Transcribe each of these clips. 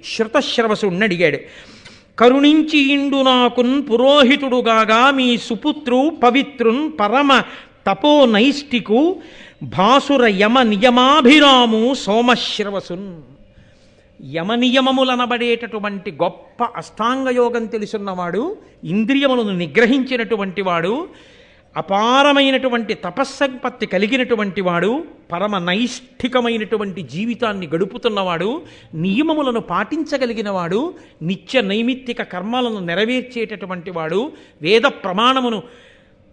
శృతశ్రవసుణ్ణి అడిగాడు. కరుణించి ఇండు నాకున్ పురోహితుడుగాగా మీ సుపుత్రు పవిత్రున్ పరమ తపో నైష్టికు భాసుర యమ నియమాభిరాము సోమశ్రవసున్. యమనియమములనబడేటటువంటి గొప్ప అష్టాంగయోగం తెలుసున్నవాడు, ఇంద్రియములను నిగ్రహించినటువంటి వాడు, అపారమైనటువంటి తపస్సంపత్తి కలిగినటువంటి వాడు, పరమ నైష్ఠికమైనటువంటి జీవితాన్ని గడుపుతున్నవాడు, నియమములను పాటించగలిగిన వాడు, నిత్య నైమిత్తిక కర్మలను నెరవేర్చేటటువంటి వాడు, వేద ప్రమాణమును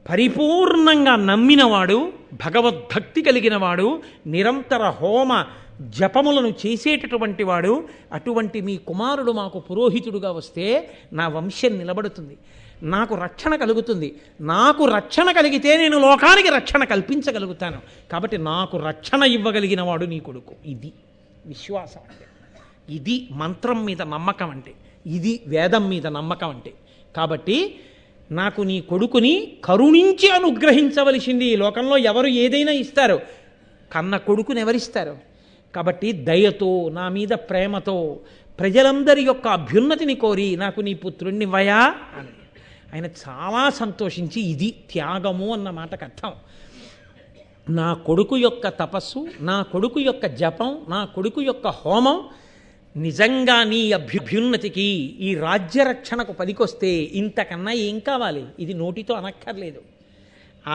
పరిపూర్ణంగా నమ్మినవాడు, భగవద్భక్తి కలిగినవాడు, నిరంతర హోమ జపములను చేసేటటువంటి వాడు, అటువంటి మీ కుమారుడు మాకు పురోహితుడుగా వస్తే నా వంశం నిలబడుతుంది, నాకు రక్షణ కలుగుతుంది. నాకు రక్షణ కలిగితే నేను లోకానికి రక్షణ కల్పించగలుగుతాను. కాబట్టి నాకు రక్షణ ఇవ్వగలిగిన వాడు నీ కొడుకు. ఇది విశ్వాసం అంటే, ఇది మంత్రం మీద నమ్మకం అంటే, ఇది వేదం మీద నమ్మకం అంటే. కాబట్టి నాకు నీ కొడుకుని కరుణించి అనుగ్రహించవలసింది. ఈ లోకంలో ఎవరు ఏదైనా ఇస్తారు, కన్న కొడుకుని ఎవరిస్తారు? కాబట్టి దయతో, నా మీద ప్రేమతో, ప్రజలందరి యొక్క అభ్యున్నతిని కోరి నాకు నీ పుత్రుణ్ణి ఇవ్వయా అని ఆయన చాలా సంతోషించి, ఇది త్యాగము అన్న మాటకు అర్థం. నా కొడుకు యొక్క తపస్సు, నా కొడుకు యొక్క జపం, నా కొడుకు యొక్క హోమం నిజంగా నీ అభ్యున్నతికి, ఈ రాజ్యరక్షణకు పనికొస్తే ఇంతకన్నా ఏం కావాలి? ఇది నోటితో అనక్కర్లేదు. ఆ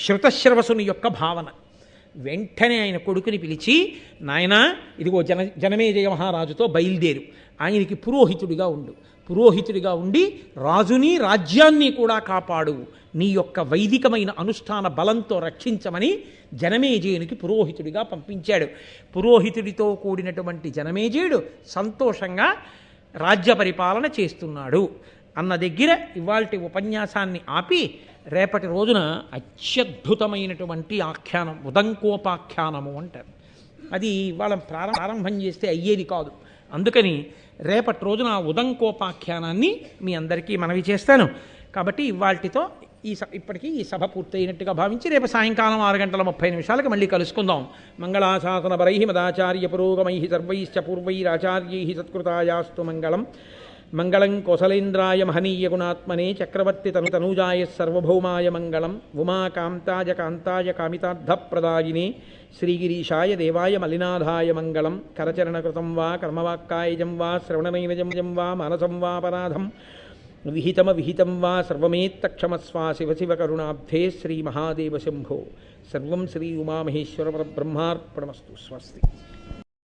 శృతశ్రవసుని యొక్క భావన. వెంటనే ఆయన కొడుకుని పిలిచి, నాయనా ఇదిగో జనమేజయ మహారాజుతో బయలుదేరు, ఆయనకి పురోహితుడిగా ఉండు, పురోహితుడిగా ఉండి రాజుని రాజ్యాన్ని కూడా కాపాడు, నీ యొక్క వైదికమైన అనుష్ఠాన బలంతో రక్షించమని జనమేజయునికి పురోహితుడిగా పంపించాడు. పురోహితుడితో కూడినటువంటి జనమేజయుడు సంతోషంగా రాజ్య పరిపాలన చేస్తున్నాడు అన్న దగ్గర ఇవాల్టి ఉపన్యాసాన్ని ఆపి, రేపటి రోజున అత్యద్భుతమైనటువంటి ఆఖ్యానం, ఉదంకోపాఖ్యానము అంటారు. అది వాళ్ళ ప్రారంభం చేస్తే అయ్యేది కాదు. అందుకని రేపటి రోజున ఆ ఉదంకోపాఖ్యానాన్ని మీ అందరికీ మనవి చేస్తాను. కాబట్టి ఇవాల్టితో ఇప్పటికీ ఈ సభ పూర్తయినట్టుగా భావించి రేపు సాయంకాలం 6:30 మళ్ళీ కలుసుకుందాం. మంగళాశాసనపరై మదాచార్య పురోగమై సర్వైశ్చ పూర్వైరాచార్యై సత్కృతాయాస్తు మంగళం. మంగళం కోసలేంద్రాయ మహనీయ గుణాత్మనే చక్రవర్తి తనూజాయ సర్వభౌమాయ మంగళం. ఉమాకాంతాయ కాంతాయ కామితార్థప్రదాయినే శ్రీగిరీశాయ దేవాయ మలినాథాయ మంగళం. కరచరణకృతం వా కర్మవాక్కాయజం వా శ్రవణనైనజం వా మానసం వాపరాధం విహితం వా సర్వమేత్తక్షమస్వా శివ శివ కరుణాబ్ధే శ్రీ మహాదేవ శంభో. సర్వం శ్రీ ఉమామహేశ్వర పరబ్రహ్మార్పణమస్తు. స్వస్తి.